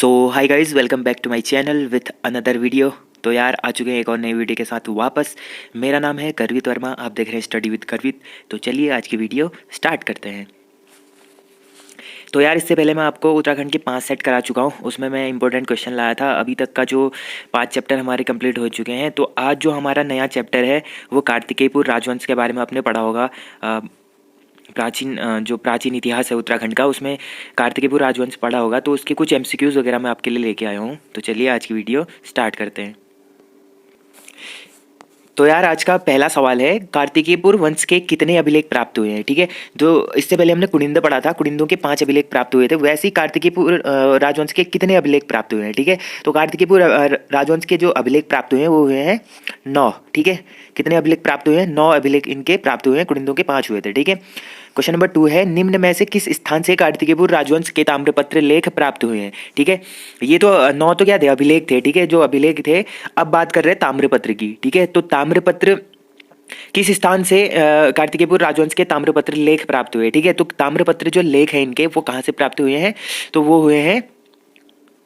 So hi guys, welcome back to my channel with another video. तो यार आ चुके हैं एक और नई वीडियो के साथ वापस। मेरा नाम है करवित वर्मा, आप देख रहे हैं स्टडी विद करवित। तो चलिए आज की वीडियो स्टार्ट करते हैं। तो यार इससे पहले मैं आपको उत्तराखंड के 5 सेट करा चुका हूँ, उसमें मैं इंपॉर्टेंट क्वेश्चन लाया था। अभी तक का जो 5 चैप्टर हमारे कंप्लीट हो चुके हैं। तो आज जो हमारा नया चैप्टर है वो कार्तिकेयपुर राजवंश के बारे में आपने पढ़ा होगा। जो प्राचीन इतिहास है उत्तराखंड का, उसमें कार्तिकेयपुर राजवंश पढ़ा होगा। तो उसके कुछ एमसीक्यूज़ वगैरह मैं आपके लिए लेके आया हूँ। तो चलिए आज की वीडियो स्टार्ट करते हैं। तो यार आज का पहला सवाल है, कार्तिकेयपुर वंश के कितने अभिलेख प्राप्त हुए हैं। ठीक है, तो इससे पहले हमने कुनिंद पढ़ा था, कुनिंदों के 5 अभिलेख प्राप्त हुए थे। वैसे ही कार्तिकेयपुर राजवंश के कितने अभिलेख प्राप्त हुए हैं। ठीक है, तो कार्तिकेयपुर राजवंश के जो अभिलेख प्राप्त हुए हैं वो हुए हैं 9। ठीक है, कितने अभिलेख प्राप्त हुए हैं? 9 अभिलेख इनके प्राप्त हुए हैं, कुनिंदों के 5 हुए थे। ठीक है, क्वेश्चन नंबर 2 है, निम्न में से किस स्थान से कार्तिकेयपुर राजवंश के ताम्रपत्र लेख प्राप्त हुए हैं। ठीक है, ये तो 9 तो क्या थे, अभिलेख थे। ठीक है, जो अभिलेख थे। अब बात कर रहे हैं ताम्रपत्र की। ठीक है, तो ताम्रपत्र किस स्थान से कार्तिकेयपुर राजवंश के ताम्रपत्र लेख प्राप्त हुए। ठीक है, तो ताम्रपत्र जो लेख है इनके वो कहाँ से प्राप्त हुए हैं? तो वो हुए हैं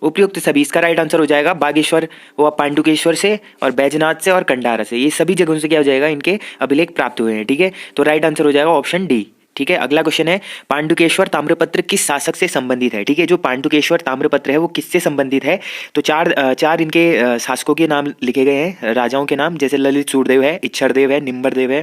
उपयुक्त सभी। इसका राइट आंसर हो जाएगा बागेश्वर, वो पांडुकेश्वर से और बैजनाथ से और कंडारा से। ये सभी जगहों से क्या हो जाएगा, इनके अभिलेख प्राप्त हुए हैं। ठीक है, तो राइट आंसर हो जाएगा ऑप्शन डी। ठीक है, अगला क्वेश्चन है, पांडुकेश्वर ताम्रपत्र किस शासक से संबंधित है। ठीक है, जो पांडुकेश्वर ताम्रपत्र है वो किससे संबंधित है? तो चार इनके शासकों के नाम लिखे गए हैं, राजाओं के नाम, जैसे ललित सूरदेव है, इच्छरदेव है, निम्बरदेव है।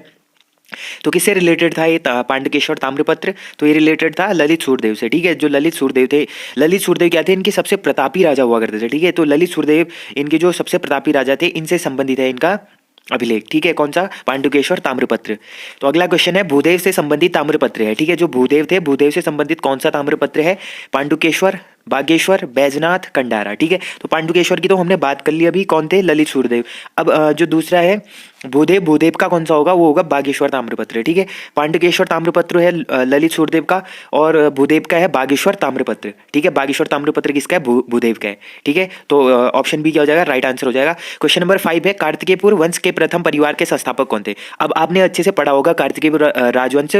तो किससे रिलेटेड था ये पांडुकेश्वर ताम्रपत्र? तो ये रिलेटेड था ललित सूरदेव से। ठीक है, जो ललित सूरदेव थे, ललित सूरदेव क्या थे, इनके सबसे प्रतापी राजा हुआ करते थे। ठीक है, तो ललित सूरदेव इनके जो सबसे प्रतापी राजा थे, इनसे संबंधित है इनका अभिलेख। ठीक है, कौन सा? पांडुकेश्वर ताम्रपत्र। तो अगला क्वेश्चन है, भूदेव से संबंधित ताम्रपत्र है। ठीक है, जो भूदेव थे, भूदेव से संबंधित कौन सा ताम्रपत्र है? पांडुकेश्वर, बागेश्वर, बैजनाथ, कंडारा। ठीक है, तो पांडुकेश्वर की तो हमने बात कर ली अभी, कौन थे? ललित सूरदेव। अब जो दूसरा है भूदेव, भूदेव का कौन सा होगा? वो होगा बागेश्वर ताम्रपत्र। ठीक है, पांडुकेश्वर ताम्रपत्र है ललित सूरदेव का, और भूदेव का है बागेश्वर ताम्रपत्र। ठीक है, बागेश्वर ताम्रपत्र किसका है? भूदेव का है। ठीक है, तो ऑप्शन बी क्या हो जाएगा? राइट आंसर हो जाएगा। क्वेश्चन नंबर 5 है, कार्तिकेयपुर वंश के प्रथम परिवार के संस्थापक कौन थे? अब आपने अच्छे से पढ़ा होगा कार्तिकेयपुर राजवंश,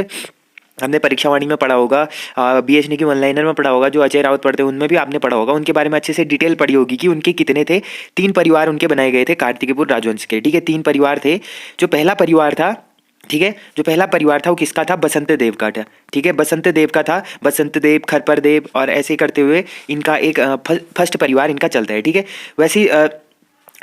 हमने परीक्षा वाणी में पढ़ा होगा, बीएचडी की ऑनलाइनर में पढ़ा होगा, जो अजय रावत पढ़ते हैं उनमें भी आपने पढ़ा होगा। उनके बारे में अच्छे से डिटेल पढ़ी होगी कि उनके कितने थे। 3 परिवार उनके बनाए गए थे कार्तिकेयपुर राजवंश के। ठीक है, 3 परिवार थे। जो पहला परिवार था, ठीक है, जो पहला परिवार था वो किसका था? बसंत देव का था। ठीक है, बसंत देव का था। बसंत देव, खरपर देव और ऐसे करते हुए इनका एक फर्स्ट परिवार इनका चलता है। ठीक है, वैसे ही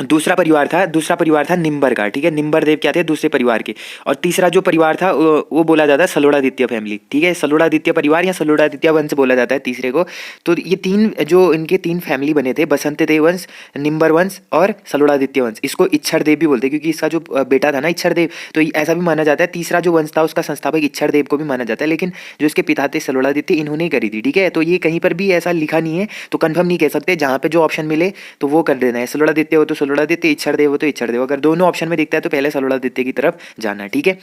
दूसरा परिवार था निम्बर का। ठीक है, निम्बर देव क्या थे? दूसरे परिवार के। और तीसरा जो परिवार था वो बोला जाता है सलोड़ादित्य फैमिली। ठीक है, सलोड़ादित्य परिवार या सलोड़ादित्य वंश बोला जाता है तीसरे को। तो ये 3 जो इनके 3 फैमिली बने थे, बसंत देव वंश, निम्बर वंश और सलोड़ादित्य वंश। इसको इच्छर देव भी बोलते हैं, क्योंकि इसका जो बेटा था ना इच्छर देव, तो ऐसा भी माना जाता है तीसरा जो वंश था उसका संस्थापक इच्छर देव को भी माना जाता है। लेकिन जो इसके पिता थे सलोड़ादित्य, इन्होंने ही करी थी। ठीक है, तो ये कहीं पर भी ऐसा लिखा नहीं है, तो कंफर्म नहीं कह सकते। जहाँ पे जो ऑप्शन मिले तो वो कर देना है। सलोड़ादित्य हो तो सलोड़ादित्य, इच्छर देव हो तो इच्छर देव। अगर दोनों ऑप्शन में दिखता है तो पहले सलोड़ादित्य की तरफ जाना। ठीक है,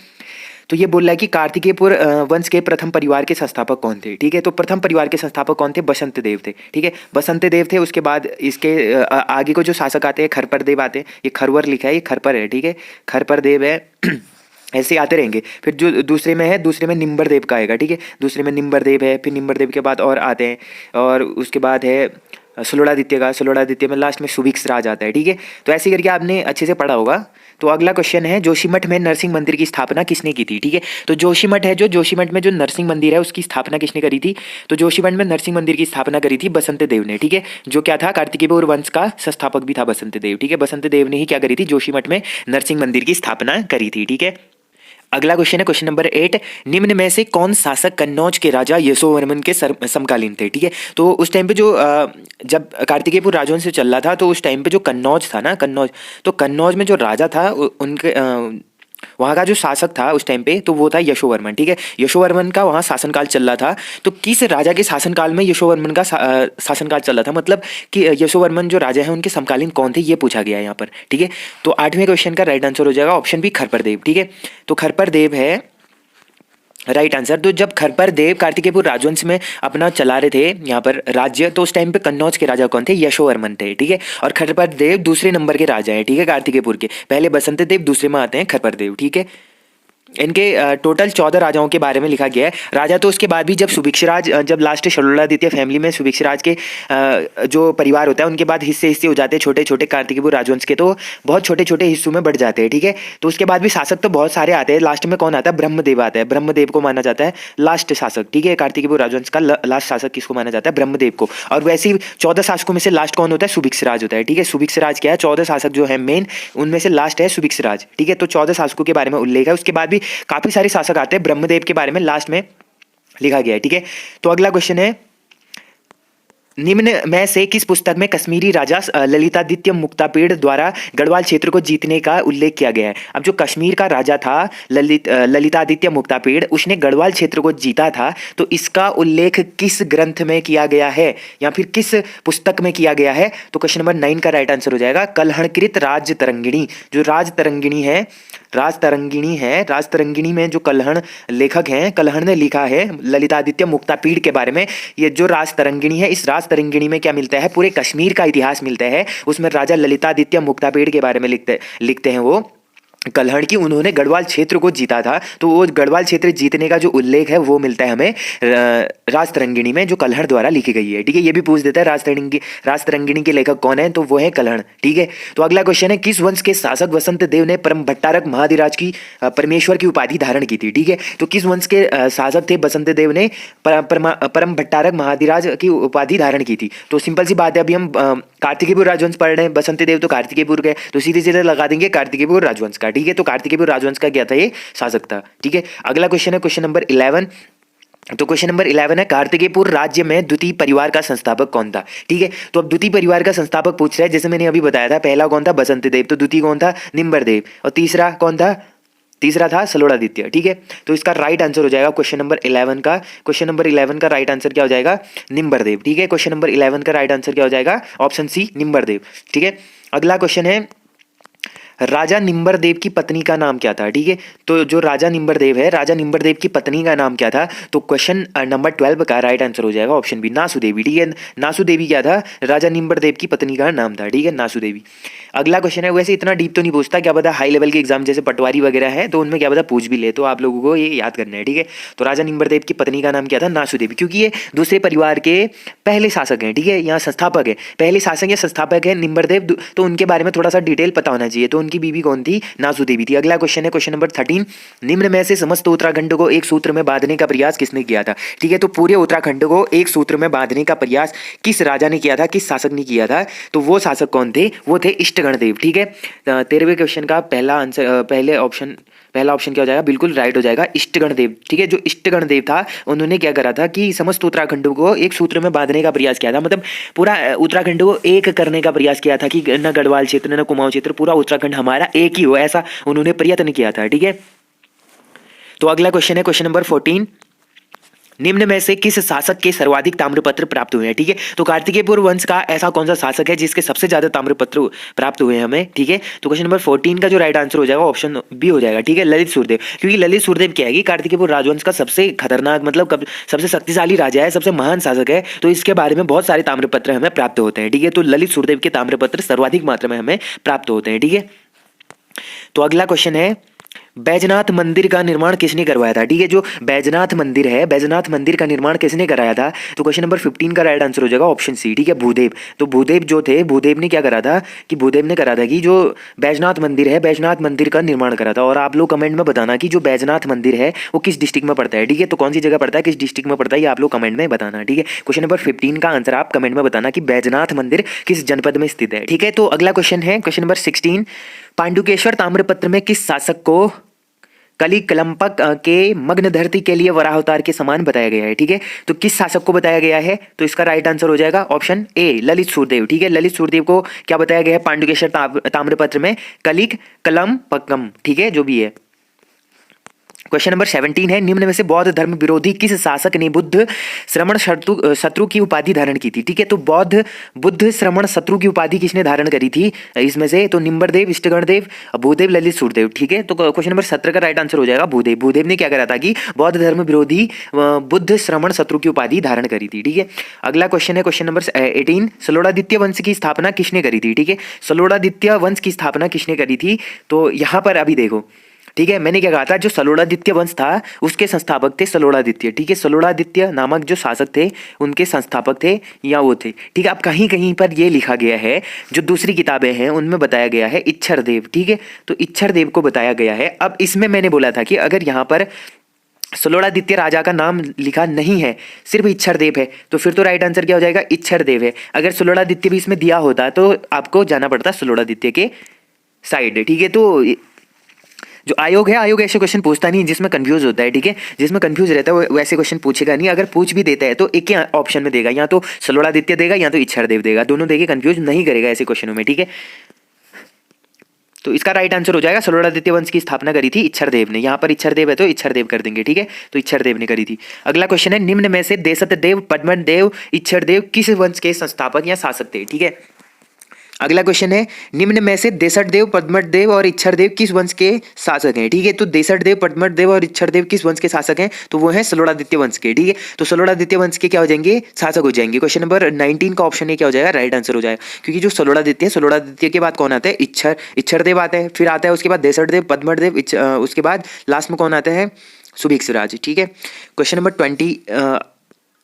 तो ये बोल रहा है कि कार्तिकेयपुर वंश के प्रथम परिवार के संस्थापक कौन थे। ठीक है, तो प्रथम परिवार के संस्थापक कौन थे? बसंत देव थे। ठीक है, बसंत देव थे। उसके बाद इसके आगे को जो शासक आते हैं, खरपर देव आते हैं। ये खरवर लिखा है, ये खरपर है। ठीक है, खरपर देव है। ऐसे आते रहेंगे। फिर जो दूसरे में है, दूसरे में निम्बर देव का आएगा। ठीक है, दूसरे में निम्बर देव है, फिर निम्बर देव के बाद और आते हैं, और उसके बाद है सलोड़ादित्य का। सलोड़ादित्य में लास्ट में सुभिक्ष राज आता है। ठीक है, तो ऐसे करके आपने अच्छे से पढ़ा होगा। तो अगला क्वेश्चन है, जोशीमठ में नरसिंह मंदिर की स्थापना किसने की थी। ठीक है, तो जोशीमठ है, जो जोशीमठ में जो नरसिंह मंदिर है उसकी स्थापना किसने करी थी? तो जोशीमठ में नरसिंह मंदिर की स्थापना करी थी बसंत देव ने। ठीक है, जो क्या था, कार्तिकेयपुर वंश का संस्थापक भी था बसंत देव। ठीक है, बसंत देव ने ही क्या करी थी? जोशीमठ में नरसिंह मंदिर की स्थापना करी थी। ठीक है, अगला क्वेश्चन है, क्वेश्चन नंबर 8, निम्न में से कौन शासक कन्नौज के राजा यशोवर्मन के समकालीन थे। ठीक है, तो उस टाइम पे जो जब कार्तिकेयपुर राजवंश से चल रहा था, तो उस टाइम पे जो कन्नौज था ना, कन्नौज, तो कन्नौज में जो राजा था उनके वहाँ का जो शासक था उस टाइम पे, तो वो था यशोवर्मन। ठीक है, यशोवर्मन का वहाँ शासनकाल चल रहा था। तो किस राजा के शासनकाल में यशोवर्मन का शासनकाल चल रहा था, मतलब कि यशोवर्मन जो राजा है उनके समकालीन कौन थे, ये पूछा गया है यहाँ पर। ठीक है, तो 8वें क्वेश्चन का राइट आंसर हो जाएगा ऑप्शन बी, खरपर देव। ठीक है, तो खरपर देव है राइट आंसर। तो जब खरपर देव कार्तिकेयपुर राजवंश में अपना चला रहे थे यहाँ पर राज्य, तो उस टाइम पे कन्नौज के राजा कौन थे? यशोवर्मन थे। ठीक है, और खरपर देव दूसरे नंबर के राजा हैं। ठीक है, कार्तिकेयपुर के पहले बसंत देव, दूसरे में आते हैं खरपर देव। ठीक है, इनके टोटल 14 राजाओं के बारे में लिखा गया है। राजा तो उसके बाद भी जब सुभिक्षराज जब लास्ट षोडशादित्य फैमिली में सुभिक्षराज के जो परिवार होता है उनके बाद हिस्से हिस्से हो जाते हैं छोटे छोटे कार्तिकेयपुर राजवंश के, तो बहुत छोटे छोटे हिस्सों में बढ़ जाते हैं, ठीक है। तो उसके बाद भी शासक तो बहुत सारे आते हैं, लास्ट में कौन आता है? ब्रह्मदेव आता है। ब्रह्मदेव को माना जाता है लास्ट शासक, ठीक है। कार्तिकेयपुर राजवंश का लास्ट शासक किसको माना जाता है? ब्रह्मदेव को। और वैसे ही 14 शासकों में से लास्ट कौन होता है? सुभिक्षराज होता है, ठीक है। सुभिक्षराज क्या है? 14 शासक जो है मेन, उनमें से लास्ट है सुभिक्षराज, ठीक है। तो 14 शासकों के बारे में उल्लेख है। उसके बाद भी काफी सारे शासक आते हैं, ब्रह्मदेव के बारे में लास्ट में लिखा गया है, ठीक है। तो अगला क्वेश्चन है, निम्न में से किस पुस्तक में कश्मीरी राजा ललितादित्य मुक्तापीड़ द्वारा गढ़वाल क्षेत्र को जीतने का उल्लेख किया गया है? अब जो कश्मीर का राजा था ललितादित्य मुक्तापीड़, उसने गढ़वाल क्षेत्र को जीता था, तो इसका उल्लेख किस ग्रंथ में किया गया है या फिर किस पुस्तक में किया गया है? तो क्वेश्चन नंबर 9 का राइट आंसर हो जाएगा कल्हणकृत राजतरंगिणी। जो राजतरंगिणी में जो कल्हण लेखक हैं, कल्हण ने लिखा है ललितादित्य मुक्तापीड़ के बारे में। ये जो राजतरंगिणी है, इस राजतरंगिणी में क्या मिलता है? पूरे कश्मीर का इतिहास मिलता है। उसमें राजा ललितादित्य मुक्तापीड़ के बारे में लिखते हैं वो कल्हण की, उन्होंने गढ़वाल क्षेत्र को जीता था। तो वो गढ़वाल क्षेत्र जीतने का जो उल्लेख है वो मिलता है हमें राजतरंगिणी में, जो कल्हण द्वारा लिखी गई है, ठीक है। ये भी पूछ देता है राजतरंगिणी के लेखक कौन है, तो वो है कल्हण, ठीक है। तो अगला क्वेश्चन है, किस वंश के शासक वसंत देव ने परम भट्टारक महाधिराज की परमेश्वर की उपाधि धारण की थी, ठीक है। तो किस वंश के शासक थे वसंत देव ने परम भट्टारक महाधिराज की उपाधि धारण की थी? तो सिंपल सी बात है, अभी हम कार्तिकेयपुर राजवंश पढ़ रहे हैं, बसंत देव तो कार्तिकेयपुर के, तो सीधे सीधे लगा देंगे कार्तिकेयपुर राजवंश का, ठीक है। तो कार्तिकेयपुर राजवंश का क्या था? ये शासक था, ठीक है। अगला क्वेश्चन है क्वेश्चन नंबर 11। तो क्वेश्चन नंबर 11 है, कार्तिकेयपुर राज्य में द्वितीय परिवार का संस्थापक कौन था, ठीक है। तो अब द्वितीय परिवार का संस्थापक पूछ रहा है, जैसे मैंने अभी बताया था, पहला कौन था? बसंत देव। तो द्वितीय कौन था? निम्बरदेव। और तीसरा कौन था? तीसरा था सलोड़ादित्य, ठीक है। तो इसका राइट आंसर हो जाएगा क्वेश्चन नंबर 11 का। क्वेश्चन नंबर 11 का राइट आंसर क्या हो जाएगा? निम्बरदेव, ठीक है। क्वेश्चन नंबर 11 का राइट आंसर क्या हो जाएगा? ऑप्शन सी, निम्बरदेव, ठीक है। अगला क्वेश्चन है, राजा निम्बरदेव की पत्नी का नाम क्या था, ठीक है। तो जो राजा निम्बरदेव है, राजा निम्बरदेव की पत्नी का नाम क्या था? तो क्वेश्चन नंबर 12 का राइट आंसर हो जाएगा ऑप्शन बी, नासुदेवी, ठीक है। नासुदेवी क्या था? राजा निम्बरदेव की पत्नी का नाम था, ठीक है, नासुदेवी। अगला क्वेश्चन है, वैसे इतना डीप तो नहीं पूछता, क्या पता हाई लेवल के एग्जाम जैसे पटवारी वगैरह है तो उनमें क्या पता पूछ भी ले, तो आप लोगों को ये याद करना है, ठीक है। तो राजा निम्बरदेव की पत्नी का नाम क्या था? नासुदेवी, क्योंकि ये दूसरे परिवार के पहले शासक हैं, ठीक है। यहाँ संस्थापक है, पहले शासक या संस्थापक है निम्बरदेव, तो उनके बारे में थोड़ा सा डिटेल पता होना चाहिए। तो उनकी बीवी कौन थी? नासुदेवी थी। अगला क्वेश्चन है क्वेश्चन नंबर 13, निम्न में से समस्त उत्तराखंड को एक सूत्र में बांधने का प्रयास किसने किया था, ठीक है। तो पूरे उत्तराखंड को एक सूत्र में बांधने का प्रयास किस राजा ने किया था, किस शासक ने किया था? तो वो शासक कौन थे? वो थे इष्टगणदेव, ठीक है। 13वें क्वेश्चन का पहला ऑप्शन क्या हो जाएगा? बिल्कुल राइट हो जाएगा, इष्टगणदेव, ठीक है। जो इष्टगणदेव था, उन्होंने क्या करा था कि समस्त उत्तराखंड को एक सूत्र में बांधने का प्रयास किया था, मतलब पूरा उत्तराखंड को एक करने का प्रयास किया था कि न गढ़वाल क्षेत्र न कुमाऊं क्षेत्र, पूरा उत्तराखंड हमारा एक ही हो, ऐसा उन्होंने प्रयत्न किया था, ठीक है। तो अगला क्वेश्चन है क्वेश्चन नंबर 14, निम्न में से किस शासक के सर्वाधिक ताम्रपत्र प्राप्त हुए हैं, ठीक है। तो कार्तिकेयपुर वंश का ऐसा कौन सा शासक है जिसके सबसे ज्यादा ताम्रपत्र प्राप्त हुए हैं हमें, ठीक है। तो क्वेश्चन नंबर 14 का जो राइट आंसर हो जाएगा ऑप्शन बी हो जाएगा, ठीक है, ललित सुरदेव। क्योंकि ललित सुरदेव क्या है कि कार्तिकेयपुर राजवंश का सबसे खतरनाक, मतलब सबसे शक्तिशाली राजा है, सबसे महान शासक है, तो इसके बारे में बहुत सारे ताम्रपत्र हमें प्राप्त होते हैं, ठीक है। तो ललित सुरदेव के ताम्रपत्र सर्वाधिक मात्रा में हमें प्राप्त होते हैं, ठीक है। तो अगला क्वेश्चन है, बैजनाथ मंदिर का निर्माण किसने करवाया था, ठीक है। जो बैजनाथ मंदिर है, बैजनाथ मंदिर का निर्माण किसने कराया था? तो क्वेश्चन नंबर 15 का राइट आंसर हो जाएगा ऑप्शन सी, ठीक है, भूदेव। तो भूदेव जो थे, भूदेव ने क्या करा था कि भूदेव ने करा था कि जो बैजनाथ मंदिर है, बैजनाथ मंदिर का निर्माण करा था। और आप लोग कमेंट में बताना कि जो बैजनाथ मंदिर है वो किस डिस्ट्रिक्ट में पड़ता है, ठीक है। तो कौन सी जगह पड़ता है, किस डिस्ट्रिक्ट में पड़ता है, ये आप लोग कमेंट में बताना, ठीक है। क्वेश्चन नंबर 15 का आंसर आप कमेंट में बताना कि बैजनाथ मंदिर किस जनपद में स्थित है, ठीक है। तो अगला क्वेश्चन है क्वेश्चन नंबर 16, पांडुकेश्वर ताम्रपत्र में किस शासक को कली कलंपक के मग्न धरती के लिए वराह के समान बताया गया है, ठीक है। तो किस शासक को बताया गया है? तो इसका राइट आंसर हो जाएगा ऑप्शन ए, ललित सुरदेव, ठीक है। ललित सुरदेव को क्या बताया गया है पांडुकेश्वर ताम्रपत्र में? कलिक कलंपकम, ठीक है, जो भी है। क्वेश्चन नंबर 17 है, निम्न में से बौद्ध धर्म विरोधी किस शासक ने बुद्ध श्रमण शत्रु की उपाधि धारण की थी, ठीक है। तो बुद्ध श्रमण शत्रु की उपाधि किसने धारण करी थी इसमें से? तो निम्बरदेव, इष्टगणदेव, भूदेव, ललित सुरदेव, ठीक है। तो क्वेश्चन नंबर 17 का राइट आंसर हो जाएगा भूदेव। भूदेव ने क्या करा था कि बौद्ध धर्म विरोधी बुद्ध श्रमण शत्रु की उपाधि धारण करी थी, ठीक है। अगला क्वेश्चन है क्वेश्चन नंबर 18, सलोड़ादित्य वंश की स्थापना किसने करी थी, ठीक है। सलोड़ादित्य वंश की स्थापना किसने करी थी? तो यहाँ पर अभी देखो, ठीक है, मैंने क्या कहा था, जो सलोड़ादित्य वंश था उसके संस्थापक थे सलोड़ादित्य। ठीक है, सलोड़ादित्य नामक जो शासक थे उनके संस्थापक थे या वो थे। ठीक है, अब कहीं कहीं पर ये लिखा गया है, जो दूसरी किताबें हैं उनमें बताया गया है इच्छरदेव। ठीक है, तो इच्छरदेव को बताया गया है। अब इसमें मैंने बोला था कि अगर यहाँ पर सलोड़ादित्य राजा का नाम लिखा नहीं है, सिर्फ इच्छरदेव है, तो फिर तो राइट आंसर क्या हो जाएगा, इच्छरदेव है। अगर सलोड़ादित्य भी इसमें दिया होता तो आपको जाना पड़ता सलोड़ादित्य के साइड। ठीक है, तो जो आयोग है, आयोग ऐसे क्वेश्चन पूछता नहीं जिसमें कंफ्यूज होता है। ठीक है, जिसमें कंफ्यूज रहता है वो वैसे क्वेश्चन पूछेगा नहीं। अगर पूछ भी देता है तो एक ही ऑप्शन में देगा, या तो सलोड़ादित्य देगा या तो इच्छरदेव देगा, दोनों देके कंफ्यूज नहीं करेगा ऐसे क्वेश्चनों में। ठीक है, तो इसका राइट आंसर हो जाएगा सलोड़ादित्य वंश की स्थापना करी थी इच्छरदेव ने। यहाँ पर इच्छरदेव है तो इच्छरदेव कर देंगे। ठीक है, तो इच्छरदेव ने करी थी। अगला क्वेश्चन है, निम्न में से देशतदेव, पद्मदेव, इच्छरदेव किस वंश के संस्थापक या शासक थे। ठीक है, अगला क्वेश्चन है, निम्न में से देशटदेव, पद्मदेव और इच्छरदेव किस वंश के शासक हैं। ठीक है, तो देशटदेव, पद्मदेव और इच्छरदेव किस वंश के शासक हैं, तो वो हैं सलोड़ादित्य वंश के। ठीक है, तो सलोड़ादित्य वंश के क्या हो जाएंगे, शासक हो जाएंगे। क्वेश्चन नंबर 19 का ऑप्शन ए क्या हो जाएगा, राइट आंसर हो जाएगा। क्योंकि जो सलोड़ादित्य है, सलोड़ादित्य के बाद कौन आता है, इच्छरदेव आता है, फिर आता है उसके बाद देशटदेव, पद्मदेव, उसके बाद लास्ट में कौन आता है, सुभिक्षराज। ठीक है, क्वेश्चन नंबर 20,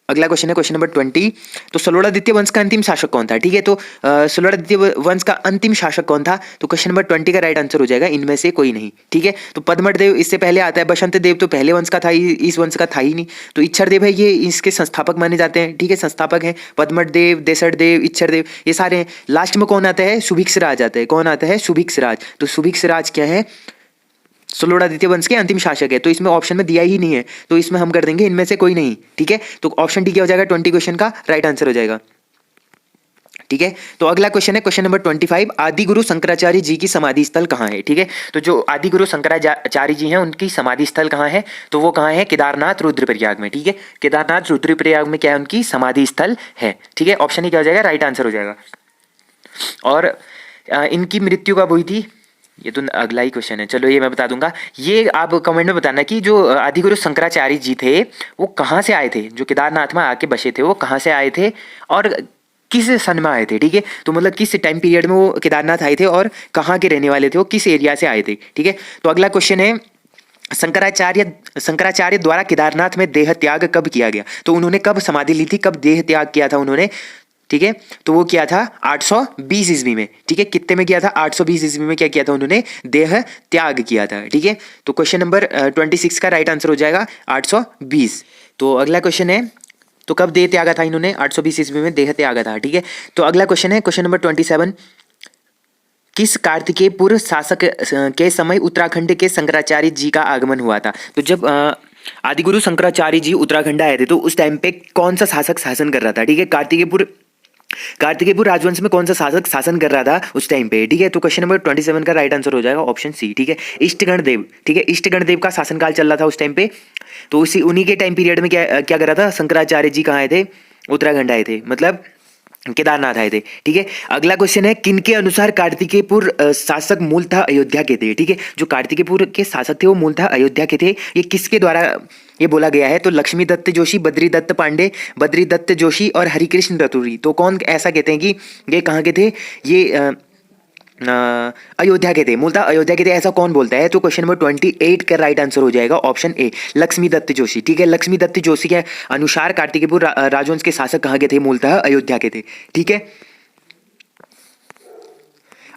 अगला क्वेश्चन है क्वेश्चन नंबर 20। तो सलोड़ादित्य वंश का अंतिम शासक कौन था। ठीक है, तो सलोड़ादित्य वंश का अंतिम शासक कौन था, तो क्वेश्चन नंबर 20 का राइट आंसर हो जाएगा इनमें से कोई नहीं। ठीक है, तो पद्मदेव इससे पहले आता है, बसंत देव तो पहले वंश का था, इस वंश का था ही नहीं। तो इच्छरदेव है, ये इसके संस्थापक माने जाते हैं। ठीक है, संस्थापक है पद्मदेव, देशटदेव, इच्छरदेव, ये सारे हैं। लास्ट में कौन आता है, सुभिक्षराज आता है। कौन आता है, सुभिक्षराज। तो सुभिक्षराज क्या है, सलोड़ादित्य वंश के अंतिम शासक है। तो इसमें ऑप्शन में दिया ही नहीं है, तो इसमें हम कर देंगे इनमें से कोई नहीं। ठीक है, तो ऑप्शन डी क्या हो जाएगा, 20 क्वेश्चन का राइट आंसर हो जाएगा। ठीक है, तो अगला क्वेश्चन है क्वेश्चन नंबर 25, आदि गुरु शंकराचार्य जी की समाधि स्थल कहाँ है। ठीक है, तो जो आदि गुरु शंकराचार्य जी हैं उनकी समाधि स्थल कहाँ है, तो वो कहाँ है, केदारनाथ रुद्रप्रयाग में। ठीक है, केदारनाथ रुद्रप्रयाग में क्या है, उनकी समाधि स्थल है। ठीक है, ऑप्शन ही क्या हो जाएगा, राइट आंसर हो जाएगा। और इनकी मृत्यु कब हुई थी, ये तो अगला ही क्वेश्चन है, चलो ये मैं बता दूंगा। ये आप कमेंट में बताना कि जो आदिगुरु शंकराचार्य जी थे वो कहाँ से आए थे, जो केदारनाथ में आके बसे थे वो कहाँ से आए थे और किस सन में आए थे। ठीक है, तो मतलब किस टाइम पीरियड में वो केदारनाथ आए थे और कहाँ के रहने वाले थे, वो किस एरिया से आए थे। ठीक है, तो अगला क्वेश्चन है, शंकराचार्य द्वारा केदारनाथ में देह त्याग कब किया गया, तो उन्होंने कब समाधि ली थी, कब देह त्याग किया था उन्होंने। ठीक है, तो वो किया था 820 ईस्वी में। ठीक है, कितने में किया था, 820 ईस्वी में क्या किया था उन्होंने, देह त्याग किया था। ठीक है, तो क्वेश्चन नंबर 26 का राइट आंसर हो जाएगा 820। तो अगला क्वेश्चन है, तो कब देह त्यागा था इन्होंने, 820 ईस्वी में देह त्यागा था। ठीक है, तो अगला क्वेश्चन है क्वेश्चन नंबर 27, किस कार्तिकेय पूर्व शासक के समय उत्तराखंड के शंकराचार्य जी का आगमन हुआ था। तो जब आदिगुरु शंकराचार्य जी उत्तराखंड आए थे तो उस टाइम पे कौन सा शासक शासन कर रहा था। ठीक है, कार्तिकेयपुर राजवंश में कौन सा शासक शासन कर रहा था उस टाइम पे। ठीक है, तो क्वेश्चन नंबर 27 का राइट आंसर हो जाएगा ऑप्शन सी। ठीक है, इष्टगण देव। ठीक है, इष्टगण देव का शासनकाल चल रहा था उस टाइम पे, तो उन्हीं के टाइम पीरियड में क्या क्या कर रहा था, शंकराचार्य जी कहाँ आए थे, उत्तराखंड आए थे, मतलब केदारनाथ आए थे। ठीक है, अगला क्वेश्चन है, किनके अनुसार कार्तिकेयपुर शासक मूलतः अयोध्या के थे। ठीक है, जो कार्तिकेयपुर के शासक थे वो मूलतः अयोध्या के थे। ये किसके द्वारा ये बोला गया है, तो लक्ष्मी दत्त जोशी, बद्री दत्त पांडे, बद्री दत्त जोशी और हरिकृष्ण रतूरी। तो कौन ऐसा कहते हैं कि ये कहाँ के थे, ये अयोध्या के थे, मूलतः अयोध्या के थे, ऐसा कौन बोलता है। तो क्वेश्चन नंबर 28 का राइट आंसर हो जाएगा ऑप्शन ए, लक्ष्मी दत्त जोशी। ठीक है, लक्ष्मी दत्त जोशी के अनुसार कार्तिकेयपुर राजवंश के शासक कहाँ के थे, मूलतः अयोध्या के थे। ठीक है,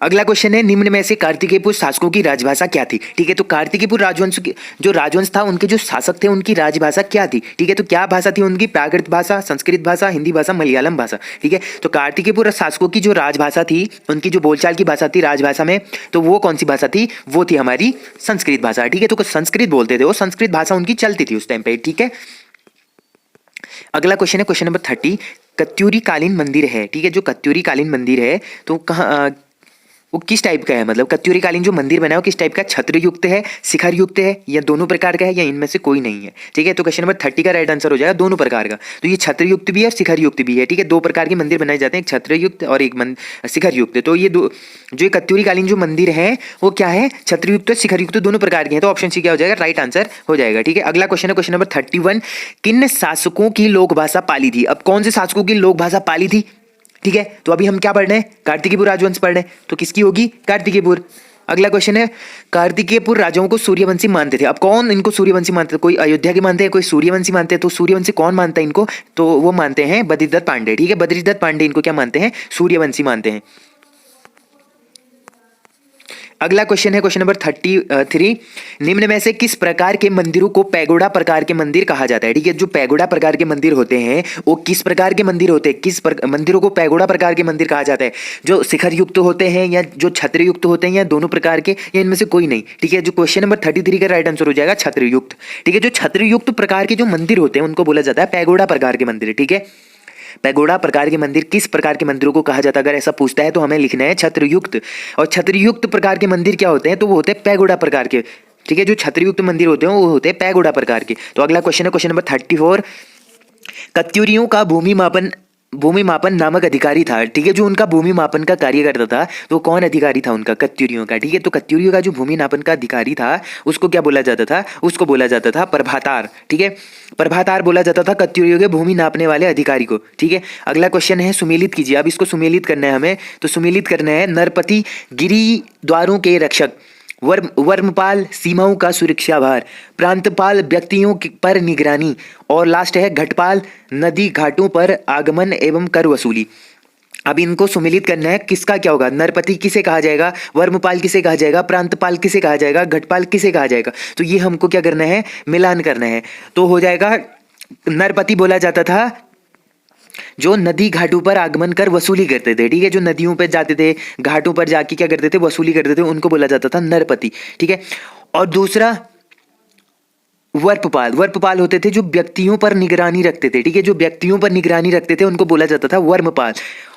अगला क्वेश्चन है, निम्न में से कार्तिकेयपुर शासकों की राजभाषा क्या थी। ठीक है, तो कार्तिकेयपुर राजवंश जो राजवंश था उनके जो शासक थे उनकी राजभाषा क्या थी। ठीक है, तो क्या भाषा थी उनकी, प्राकृत भाषा, संस्कृत भाषा, हिंदी भाषा, मलयालम भाषा। ठीक है, तो कार्तिकेयपुर शासकों की जो राजभाषा थी, उनकी जो बोलचाल की भाषा थी राजभाषा में, तो वो कौन सी भाषा थी, वो थी हमारी संस्कृत भाषा। ठीक है, तो संस्कृत बोलते थे वो, संस्कृत भाषा उनकी चलती थी उस टाइम पे। ठीक है, अगला क्वेश्चन है क्वेश्चन नंबर 30, कत्यूरी कालीन मंदिर है। ठीक है, जो कत्यूरी कालीन मंदिर है तो कहाँ, वो किस टाइप का है, मतलब कत्यूरी कालीन जो मंदिर बना है वो किस टाइप का, छत्र युक्त है, शिखर युक्त है, या दोनों प्रकार का है, या इनमें से कोई नहीं है। ठीक है, तो क्वेश्चन नंबर 30 का राइट आंसर हो जाएगा दोनों प्रकार का। तो ये छत्र युक्त भी है और शिखर युक्त भी है। ठीक है, दो प्रकार के मंदिर बनाए जाते हैं, एक छत्र युक्त और एक शिखर युक्त। तो ये दो जो कत्यूरी कालीन जो मंदिर है वो क्या है, छत्र युक्त और शिखर युक्त दोनों प्रकार के हैं। तो ऑप्शन सी क्या हो जाएगा, राइट आंसर हो जाएगा। ठीक है, अगला क्वेश्चन है क्वेश्चन नंबर 31, किन शासकों की लोक भाषा पाली थी। अब कौन से शासकों की लोक भाषा पाली थी। ठीक है, तो अभी हम क्या पढ़ रहे हैं, कार्तिकेयपुर राजवंश पढ़ रहे हैं, तो किसकी होगी, कार्तिकेयपुर। अगला क्वेश्चन है, कार्तिकेयपुर राजाओं को सूर्यवंशी मानते थे। अब कौन इनको सूर्यवंशी मानते थे? कोई अयोध्या के मानते हैं, कोई सूर्यवंशी मानते हैं। तो सूर्यवंशी कौन मानता है इनको? तो वो मानते हैं बद्रीदत्त पांडे। ठीक है, बद्रीदत्त पांडे इनको क्या मानते हैं? सूर्यवंशी मानते हैं। अगला क्वेश्चन है क्वेश्चन नंबर 33, निम्न में से किस प्रकार के मंदिरों को पैगोडा प्रकार के मंदिर कहा जाता है? ठीक है, जो पैगोडा प्रकार के मंदिर होते हैं वो किस प्रकार के मंदिर होते हैं? मंदिरों को पैगोडा प्रकार के मंदिर कहा जाता है? जो शिखर युक्त होते हैं या जो छत्र युक्त होते हैं या दोनों प्रकार के, या इनमें से कोई नहीं? ठीक है, जो क्वेश्चन नंबर 33 का राइट आंसर हो जाएगा छत्र युक्त। ठीक है, जो छत्र युक्त प्रकार के जो मंदिर होते हैं उनको बोला जाता है पैगोडा प्रकार के मंदिर। ठीक है, पैगोडा प्रकार के मंदिर किस प्रकार के मंदिरों को कहा जाता है? अगर ऐसा पूछता है तो हमें लिखना है छत्रयुक्त। और छत्रयुक्त प्रकार के मंदिर क्या होते हैं? तो वो होते हैं पैगोडा प्रकार के। ठीक है, जो छत्रयुक्त मंदिर होते हैं वो होते हैं पैगोडा प्रकार के। तो अगला क्वेश्चन है क्वेश्चन नंबर 34, कत्यूरियों का भूमि मापन नामक अधिकारी था। ठीक है, जो उनका भूमि मापन का कार्य करता था तो कौन अधिकारी था उनका? कत्यूरियों का। ठीक है, तो कत्यूरियों का जो भूमि मापन का अधिकारी था उसको क्या बोला जाता था? उसको बोला जाता था प्रभातार। ठीक है, प्रभातार बोला जाता था कत्यूरियों के भूमि नापने वाले अधिकारी को। ठीक है, अगला क्वेश्चन है, सुमेलित कीजिए। अब इसको सुमेलित करना है हमें, तो सुमेलित करना है, नरपति गिरी द्वारों के रक्षक, वर्मपाल सीमाओं का सुरक्षा भार, प्रांतपाल व्यक्तियों पर निगरानी, और लास्ट है घटपाल नदी घाटों पर आगमन एवं कर वसूली। अब इनको सुमेलित करना है, किसका क्या होगा? नरपति किसे कहा जाएगा? वर्मपाल किसे कहा जाएगा? प्रांतपाल किसे कहा जाएगा? घटपाल किसे कहा जाएगा? तो ये हमको क्या करना है? मिलान करना है। तो हो जाएगा, नरपति बोला जाता था जो नदी घाटों पर आगमन कर वसूली करते थे। ठीक है, जो नदियों पर जाते थे, घाटों पर जाके क्या करते थे? वसूली करते थे, उनको बोला जाता था नरपति। ठीक है, और दूसरा वर्पपाल होते थे जो व्यक्तियों पर निगरानी रखते थे। ठीक है, जो व्यक्तियों पर निगरानी रखते थे उनको बोला जाता था वर्मपाल।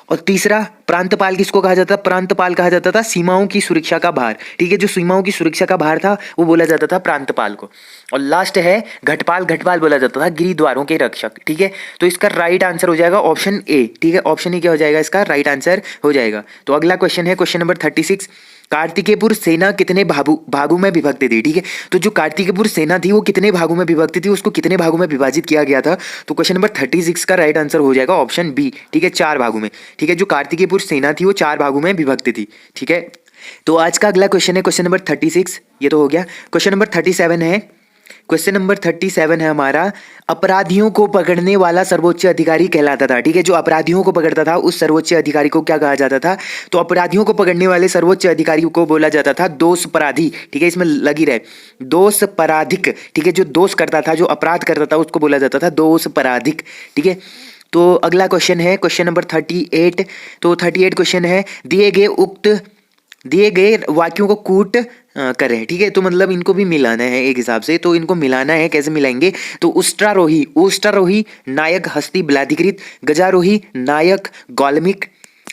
और तीसरा प्रांतपाल किसको कहा जाता? प्रांतपाल कहा जाता था सीमाओं की सुरक्षा का भार। ठीक है, जो सीमाओं की सुरक्षा का भार था वो बोला जाता था प्रांतपाल को। और लास्ट है घटपाल बोला जाता था गिरिद्वारों के रक्षक। ठीक है, तो इसका राइट आंसर हो जाएगा ऑप्शन ए। ठीक है, ऑप्शन ए क्या हो जाएगा? इसका राइट आंसर हो जाएगा। तो अगला क्वेश्चन है क्वेश्चन नंबर 36, कार्तिकेयपुर सेना कितने भागों में विभक्त थी? ठीक है, तो जो कार्तिकेयपुर सेना थी वो कितने भागों में विभक्त थी, उसको कितने भागों में विभाजित किया गया था? तो क्वेश्चन नंबर 36 का राइट आंसर हो जाएगा ऑप्शन बी। ठीक है, 4 भागों में। ठीक है, जो कार्तिकेयपुर सेना थी वो 4 भागों में विभक्त थी। ठीक है, तो आज का अगला क्वेश्चन है क्वेश्चन नंबर 36, ये तो हो गया। क्वेश्चन नंबर 37 है, क्वेश्चन नंबर 37 है हमारा, अपराधियों को पकड़ने वाला सर्वोच्च अधिकारी कहलाता था। ठीक है, जो अपराधियों को पकड़ता था उस सर्वोच्च अधिकारी को क्या कहा जाता था? तो अपराधियों को पकड़ने वाले सर्वोच्च अधिकारी को बोला जाता था दोषपराधी। ठीक है, इसमें लगी रहे दोषपराधिक। ठीक है, जो दोष करता था, जो अपराध करता था उसको बोला जाता था दोषपराधिक। ठीक है, तो अगला क्वेश्चन है क्वेश्चन नंबर 38। तो 38 क्वेश्चन है, दिए गए वाक्यों को कूट करें। ठीक है, तो मतलब इनको भी मिलाना है एक हिसाब से। तो इनको मिलाना है, कैसे मिलाएंगे? तो उष्ट्रारोही नायक हस्ती बलाधिकृत, गजारोही नायक गौलमिक,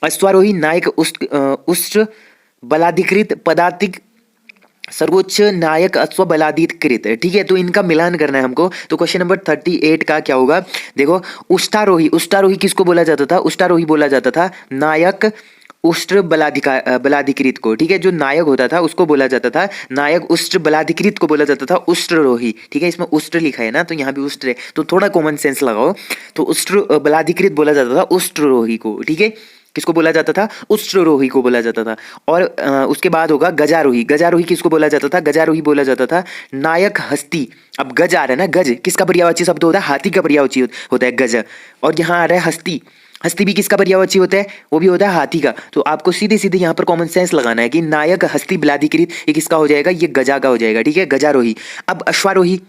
अश्वारोही नायक उष्ट्र बलाधिकृत, पदातिक सर्वोच्च नायक अश्व बलाधिकृत। ठीक है, तो इनका मिलान करना है हमको। तो क्वेश्चन नंबर 38 का क्या होगा? देखो, उष्ट्रारोही किसको बोला जाता था? उष्ट्रारोही बोला जाता था नायक उष्ट्र बलाधिकृत को। ठीक है, जो नायक होता था उसको बोला जाता था नायक उष्ट्र बलाधिकृत को बोला जाता था उष्ट्ररोही। ठीक है, इसमें उष्ट्र लिखा है ना, तो यहाँ भी उष्ट्र है, तो थोड़ा कॉमन सेंस लगाओ। तो उष्ट्र बलाधिकृत बोला जाता था उष्ट्ररोही को। ठीक है, किसको बोला जाता था? उष्ट्ररोही को बोला जाता था। और उसके बाद होगा गजारोही किसको बोला जाता था? गजारोही बोला जाता था नायक हस्ती। अब गज आ रहा है ना, गज किसका पर्यायवाची शब्द होता है? हाथी का पर्यायवाची होता है गज। और यहाँ आ रहा है हस्ती भी किसका पर्यायवाची होता है? वो भी होता है हाथी का। तो आपको सीधे सीधे यहाँ पर कॉमन सेंस लगाना है कि नायक हस्ती बलाधिकृत, ये किसका हो जाएगा? ये गजा का हो जाएगा। ठीक है, गजारोही। अब अश्वारोही।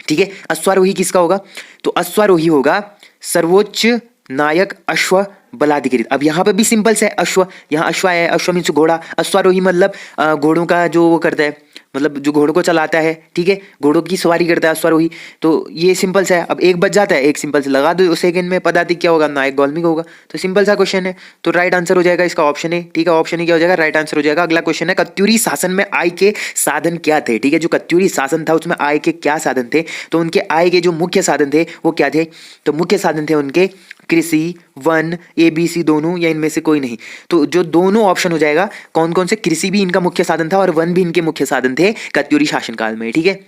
ठीक है, अश्वारोही किसका होगा? तो अश्वारोही होगा सर्वोच्च नायक अश्व बलाधिकृत। अब यहाँ पे भी सिंपल से अश्व, यहाँ अश्व है, अश्व मीन्स घोड़ा। अश्वारोही मतलब घोड़ों का जो वो करता है, मतलब जो घोड़ों को चलाता है। ठीक है, घोड़ों की सवारी करता है अश्वारोही। तो ये सिंपल सा है। अब एक बच जाता है, एक सिंपल से लगा दो सेकंड में, पदातिक क्या होगा? नायक गौलमिक होगा। तो सिंपल सा क्वेश्चन है, तो राइट आंसर हो जाएगा इसका ऑप्शन है। ठीक है, ऑप्शन ही क्या हो जाएगा? राइट आंसर हो जाएगा। अगला क्वेश्चन है, कत्यूरी शासन में आय के साधन क्या थे? ठीक है, जो कत्यूरी शासन था उसमें आय के क्या साधन थे? तो उनके आय के जो मुख्य साधन थे वो क्या थे? तो मुख्य साधन थे उनके कृषि, वन, ABC दोनों, या इनमें से कोई नहीं। तो जो दोनों ऑप्शन हो जाएगा, कौन कौन से? कृषि भी इनका मुख्य साधन था और वन भी इनके मुख्य साधन थे कत्यूरी शासनकाल में। ठीक है,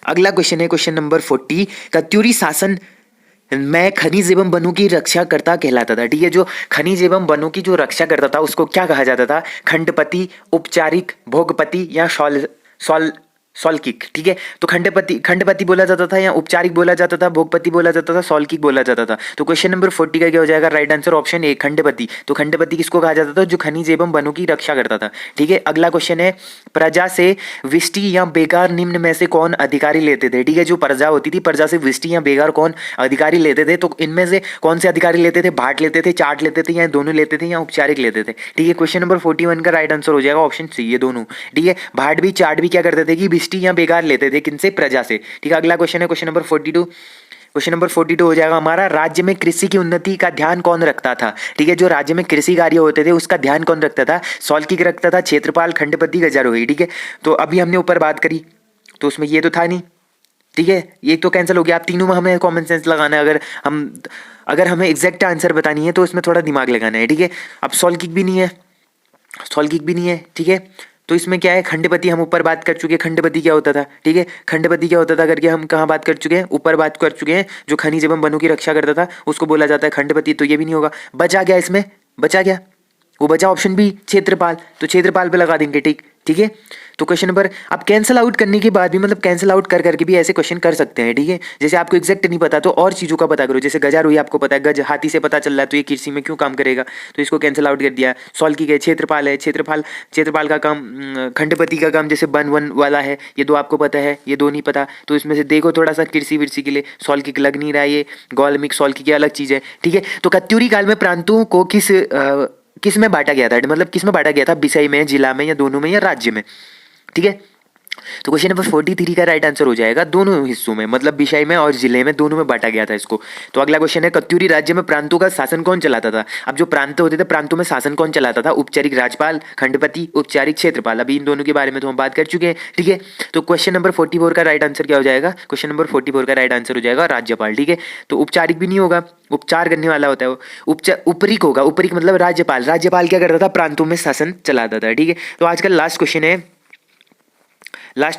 अगला क्वेश्चन है क्वेश्चन नंबर 40, कत्यूरी शासन मैं खनिज एवं वनों की रक्षा करता कहलाता था, ठीक है। जो खनिज एवं वनों की जो रक्षा करता था उसको क्या कहा जाता था? खंडपति, उपचारिक, भोगपति या सॉल सॉल्किक, ठीक है। तो खंडपति बोला जाता था या उपचारिक बोला जाता था, भोगपति बोला जाता था, सॉल्किक बोला जाता था। तो क्वेश्चन नंबर 40 का क्या हो जाएगा? राइट आंसर ऑप्शन ए, खंडपति। तो खंडपति किसको कहा जाता था? जो खनिज एवं वनों की रक्षा करता था, ठीक है। अगला क्वेश्चन है, प्रजा से विष्टि या बेगार निम्न में से कौन अधिकारी लेते थे? ठीक है, जो प्रजा होती थी, प्रजा से विष्टि या बेगार कौन अधिकारी लेते थे? तो इनमें से कौन से अधिकारी लेते थे? भाट लेते थे, चाट लेते थे, या दोनों लेते थे, या उपचारिक लेते थे? ठीक है, क्वेश्चन नंबर 41 का राइट आंसर हो जाएगा ऑप्शन सी, ये दोनों, ठीक है। भाट भी चाट भी क्या करते थे कि विष्टि या बेगार लेते थे, किनसे? प्रजा से, ठीक है। अगला क्वेश्चन है क्वेश्चन नंबर 42। क्वेश्चन नंबर 42 हो जाएगा हमारा, राज्य में कृषि की उन्नति का ध्यान कौन रखता था? ठीक है, जो राज्य में कृषि कार्य होते थे उसका ध्यान कौन रखता था? सॉल्किक रखता था, क्षेत्रपाल, खंडपति, गजारोही, ठीक है। तो अभी हमने ऊपर बात करी तो उसमें ये तो था नहीं, ठीक है, ये तो कैंसिल हो गया। आप तीनों में हमें कॉमन सेंस लगाना है, अगर हमें एग्जैक्ट आंसर बतानी है तो इसमें थोड़ा दिमाग लगाना है, ठीक है। अब सॉल्किक भी नहीं है, सॉल्किक भी नहीं है, ठीक है। तो इसमें क्या है? खंडपति हम ऊपर बात कर चुके हैं, खंडपति क्या होता था, ठीक है। खंडपति क्या होता था करके हम कहाँ बात कर चुके हैं? ऊपर बात कर चुके हैं। जो खनिज एवं वनों की रक्षा करता था उसको बोला जाता है खंडपति। तो ये भी नहीं होगा। बचा गया इसमें, बचा गया वो बचा ऑप्शन बी, क्षेत्रपाल। तो क्षेत्रपाल पे लगा देंगे, ठीक, ठीक है। तो क्वेश्चन नंबर, आप कैंसिल आउट करने के बाद भी, मतलब कैंसिल आउट कर करके भी ऐसे क्वेश्चन कर सकते हैं, ठीक है। जैसे आपको एग्जैक्ट नहीं पता तो और चीज़ों का पता करो, जैसे गजारोही आपको पता है, गज हाथी से पता चल रहा है तो ये कृषि में क्यों काम करेगा, तो इसको कैंसिल आउट कर दिया। सॉल्किक है, क्षेत्रपाल है, क्षेत्रपाल का काम, खंडपति का काम जैसे वन वाला है, ये दो आपको पता है, ये दो नहीं पता। तो इसमें से देखो थोड़ा सा कृषि विरसी के लिए सॉल्किक लग नहीं रहा है, ये गौलमिक सॉल्किक अलग चीज़ है, ठीक है। तो कत्यूरी काल में प्रांतों को किस में बांटा गया था? मतलब किस में बांटा गया था? विषय में, जिला में, या दोनों में, या राज्य में, ठीक है। तो क्वेश्चन नंबर 43 का राइट आंसर हो जाएगा दोनों हिस्सों में, मतलब विषय में और जिले में, दोनों में बांटा गया था इसको। तो अगला क्वेश्चन है, कत्यूरी राज्य में प्रांतों का शासन कौन चलाता था? अब जो प्रांत होते थे, प्रांतों में शासन कौन चलाता था? उपचारिक राज्यपाल, खंडपति, उपचारिक क्षेत्रपाल। अभी इन दोनों के बारे में तो हम बात कर चुके हैं, ठीक है। तो क्वेश्चन नंबर 44 का राइट आंसर क्या हो जाएगा? क्वेश्चन नंबर 44 का राइट आंसर हो जाएगा राज्यपाल, ठीक है। तो उपचारिक भी नहीं होगा, उपचार करने वाला होता है वो, उपरिक होगा। उपरिक मतलब राज्यपाल। राज्यपाल क्या करता था? प्रांतों में शासन चलाता था, ठीक है। तो आज का लास्ट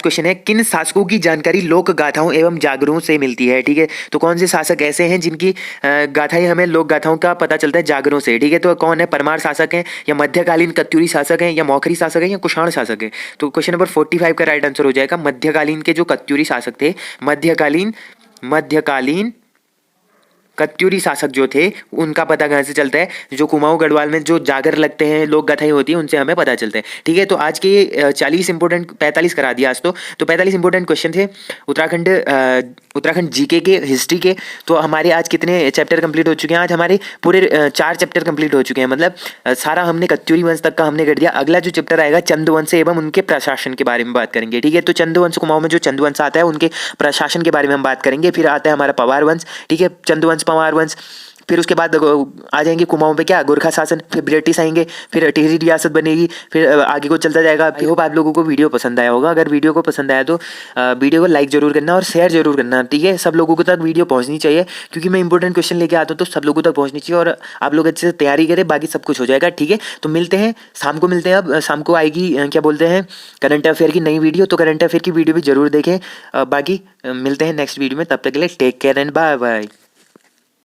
क्वेश्चन है, किन शासकों की जानकारी लोक गाथाओं एवं जागरों से मिलती है? ठीक है, तो कौन से शासक ऐसे हैं जिनकी गाथाएं हमें लोक गाथाओं का पता चलता है जागरों से, ठीक है। तो कौन है? परमार शासक हैं, या मध्यकालीन कत्यूरी शासक हैं, या मौखरी शासक हैं, या कुषाण शासक हैं? तो क्वेश्चन नंबर 45 का राइट आंसर हो जाएगा मध्यकालीन के जो कत्यूरी शासक थे, मध्यकालीन कत्यूरी शासक जो थे उनका पता कहाँ से चलता है? जो कुमाऊं गढ़वाल में जो जागर लगते हैं, लोक गाथाएं होती हैं, उनसे हमें पता चलते हैं, ठीक है। तो आज के 40 इंपोर्टेंट 45 करा दिया आज तो 45 इंपोर्टेंट क्वेश्चन थे उत्तराखंड जीके के, हिस्ट्री के। तो हमारे आज कितने चैप्टर कंप्लीट हो चुके हैं? आज हमारे पूरे 4 चैप्टर कंप्लीट हो चुके हैं, मतलब सारा हमने कत्यूरी वंश तक का हमने कर दिया। अगला जो चैप्टर आएगा चंदवंश एवं उनके प्रशासन के बारे में बात करेंगे, ठीक है। तो चंदवंश, कुमाऊं में जो चंदवंश आता है उनके प्रशासन के बारे में हम बात करेंगे। फिर आता है हमारा पवार वंश, ठीक है, चंदवंश, पवार वंश। फिर उसके बाद आ जाएंगे कुमाऊं पे क्या? गोरखा शासन। फिर ब्रिटिश आएंगे, फिर टिहरी रियासत बनेगी, फिर आगे को चलता जाएगा। आई होप आप लोगों को वीडियो पसंद आया होगा। अगर वीडियो को पसंद आया तो वीडियो को लाइक जरूर करना और शेयर जरूर करना, ठीक है। सब लोगों को तक वीडियो पहुंचनी चाहिए, क्योंकि मैं इंपॉर्टेंट क्वेश्चन लेके आता हूँ तो सब लोगों तक पहुंचनी चाहिए। और आप लोग अच्छे से तैयारी करें, बाकी सब कुछ हो जाएगा, ठीक है। तो मिलते हैं शाम को, मिलते हैं। अब शाम को आएगी क्या बोलते हैं, करंट अफेयर की नई वीडियो। तो करंट अफेयर की वीडियो भी जरूर देखें। बाकी मिलते हैं नेक्स्ट वीडियो में, तब तक के लिए take care and bye bye.